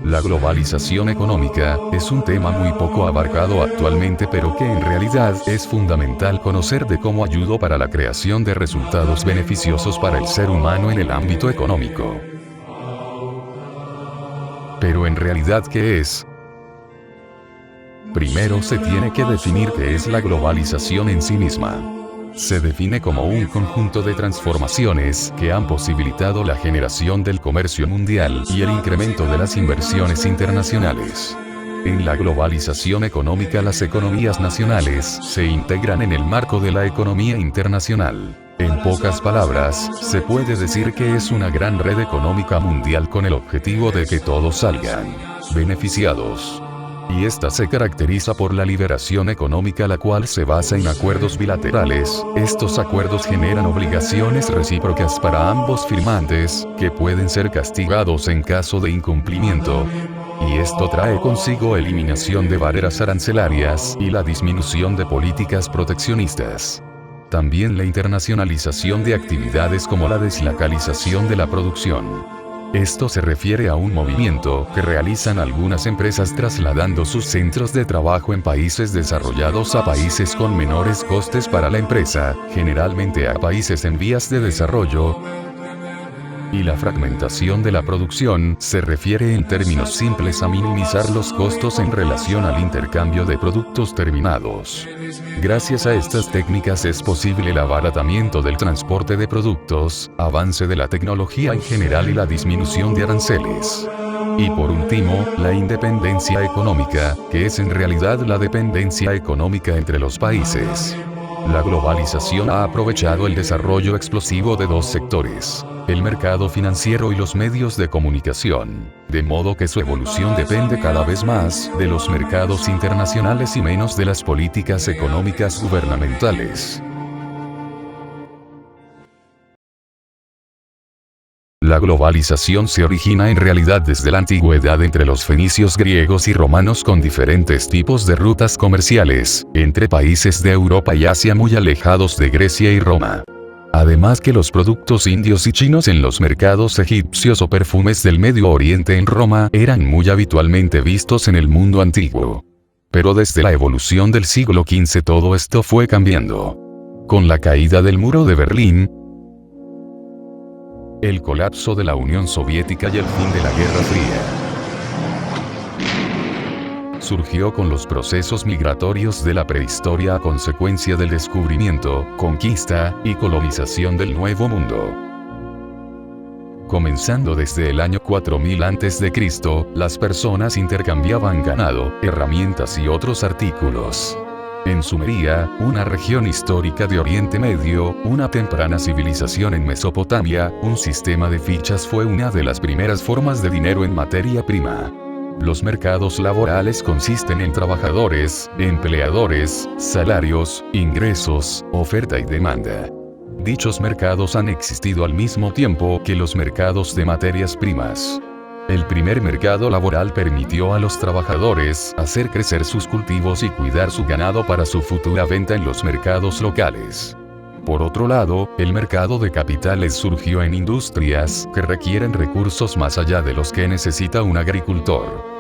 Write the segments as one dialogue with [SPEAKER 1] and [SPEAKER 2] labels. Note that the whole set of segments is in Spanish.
[SPEAKER 1] La globalización económica es un tema muy poco abarcado actualmente, pero que en realidad es fundamental conocer de cómo ayudó para la creación de resultados beneficiosos para el ser humano en el ámbito económico. Pero en realidad, ¿qué es? Primero se tiene que definir qué es la globalización en sí misma. Se define como un conjunto de transformaciones que han posibilitado la generación del comercio mundial y el incremento de las inversiones internacionales. En la globalización económica, las economías nacionales se integran en el marco de la economía internacional. En pocas palabras, se puede decir que es una gran red económica mundial con el objetivo de que todos salgan beneficiados. Y esta se caracteriza por la liberación económica, la cual se basa en acuerdos bilaterales. Estos acuerdos generan obligaciones recíprocas para ambos firmantes, que pueden ser castigados en caso de incumplimiento. Y esto trae consigo eliminación de barreras arancelarias y la disminución de políticas proteccionistas. También la internacionalización de actividades como la deslocalización de la producción. Esto se refiere a un movimiento que realizan algunas empresas trasladando sus centros de trabajo en países desarrollados a países con menores costes para la empresa, generalmente a países en vías de desarrollo. Y la fragmentación de la producción se refiere en términos simples a minimizar los costos en relación al intercambio de productos terminados. Gracias a estas técnicas es posible el abaratamiento del transporte de productos, avance de la tecnología en general y la disminución de aranceles. Y por último, la independencia económica, que es en realidad la dependencia económica entre los países. La globalización ha aprovechado el desarrollo explosivo de dos sectores: el mercado financiero y los medios de comunicación, de modo que su evolución depende cada vez más de los mercados internacionales y menos de las políticas económicas gubernamentales. La globalización se origina en realidad desde la antigüedad entre los fenicios, griegos y romanos, con diferentes tipos de rutas comerciales entre países de Europa y Asia muy alejados de Grecia y Roma. Además que los productos indios y chinos en los mercados egipcios o perfumes del Medio Oriente en Roma eran muy habitualmente vistos en el mundo antiguo. Pero desde la evolución del siglo XV todo esto fue cambiando. Con la caída del muro de Berlín, el colapso de la Unión Soviética y el fin de la Guerra Fría, surgió con los procesos migratorios de la prehistoria a consecuencia del descubrimiento, conquista y colonización del Nuevo Mundo. Comenzando desde el año 4000 a.C., las personas intercambiaban ganado, herramientas y otros artículos. En Sumeria, una región histórica de Oriente Medio, una temprana civilización en Mesopotamia, un sistema de fichas fue una de las primeras formas de dinero en materia prima. Los mercados laborales consisten en trabajadores, empleadores, salarios, ingresos, oferta y demanda. Dichos mercados han existido al mismo tiempo que los mercados de materias primas. El primer mercado laboral permitió a los trabajadores hacer crecer sus cultivos y cuidar su ganado para su futura venta en los mercados locales. Por otro lado, el mercado de capitales surgió en industrias que requieren recursos más allá de los que necesita un agricultor.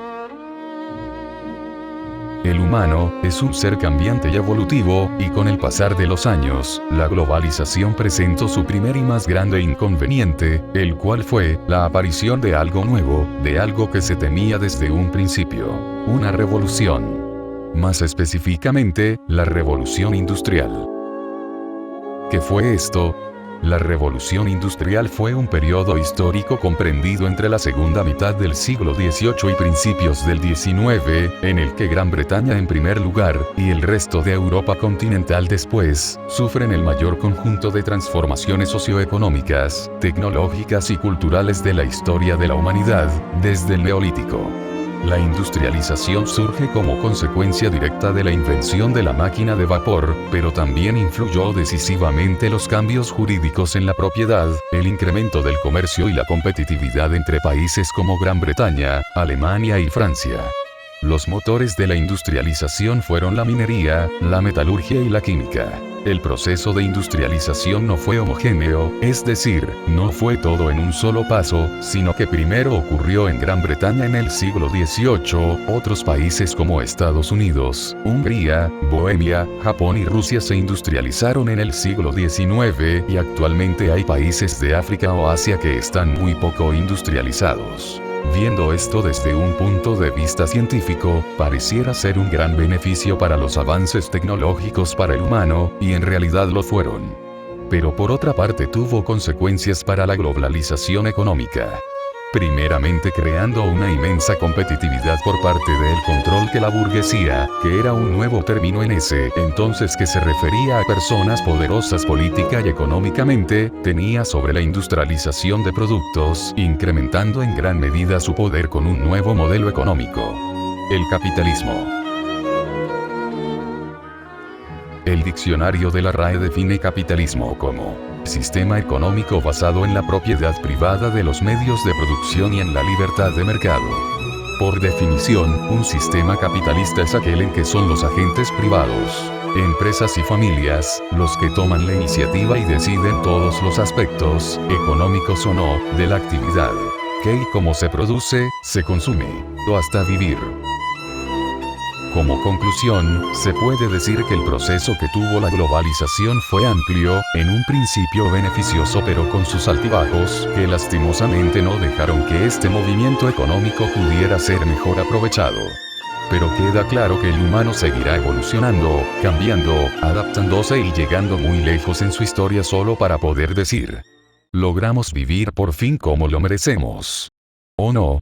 [SPEAKER 1] El humano es un ser cambiante y evolutivo, y con el pasar de los años, la globalización presentó su primer y más grande inconveniente, el cual fue la aparición de algo nuevo, de algo que se temía desde un principio: una revolución. Más específicamente, la revolución industrial. ¿Qué fue esto? La revolución industrial fue un periodo histórico comprendido entre la segunda mitad del siglo XVIII y principios del XIX, en el que Gran Bretaña en primer lugar, y el resto de Europa continental después, sufren el mayor conjunto de transformaciones socioeconómicas, tecnológicas y culturales de la historia de la humanidad, desde el Neolítico. La industrialización surge como consecuencia directa de la invención de la máquina de vapor, pero también influyó decisivamente los cambios jurídicos en la propiedad, el incremento del comercio y la competitividad entre países como Gran Bretaña, Alemania y Francia. Los motores de la industrialización fueron la minería, la metalurgia y la química. El proceso de industrialización no fue homogéneo, es decir, no fue todo en un solo paso, sino que primero ocurrió en Gran Bretaña en el siglo XVIII, otros países como Estados Unidos, Hungría, Bohemia, Japón y Rusia se industrializaron en el siglo XIX y actualmente hay países de África o Asia que están muy poco industrializados. Viendo esto desde un punto de vista científico, pareciera ser un gran beneficio para los avances tecnológicos para el humano, y en realidad lo fueron. Pero por otra parte tuvo consecuencias para la globalización económica. Primeramente creando una inmensa competitividad por parte del control que la burguesía, que era un nuevo término en ese entonces que se refería a personas poderosas política y económicamente, tenía sobre la industrialización de productos, incrementando en gran medida su poder con un nuevo modelo económico. El capitalismo. El diccionario de la RAE define capitalismo como sistema económico basado en la propiedad privada de los medios de producción y en la libertad de mercado. Por definición, un sistema capitalista es aquel en que son los agentes privados, empresas y familias, los que toman la iniciativa y deciden todos los aspectos, económicos o no, de la actividad. ¿Qué y cómo se produce, se consume, o hasta vivir? Como conclusión, se puede decir que el proceso que tuvo la globalización fue amplio, en un principio beneficioso pero con sus altibajos, que lastimosamente no dejaron que este movimiento económico pudiera ser mejor aprovechado. Pero queda claro que el humano seguirá evolucionando, cambiando, adaptándose y llegando muy lejos en su historia solo para poder decir: logramos vivir por fin como lo merecemos. ¿O no?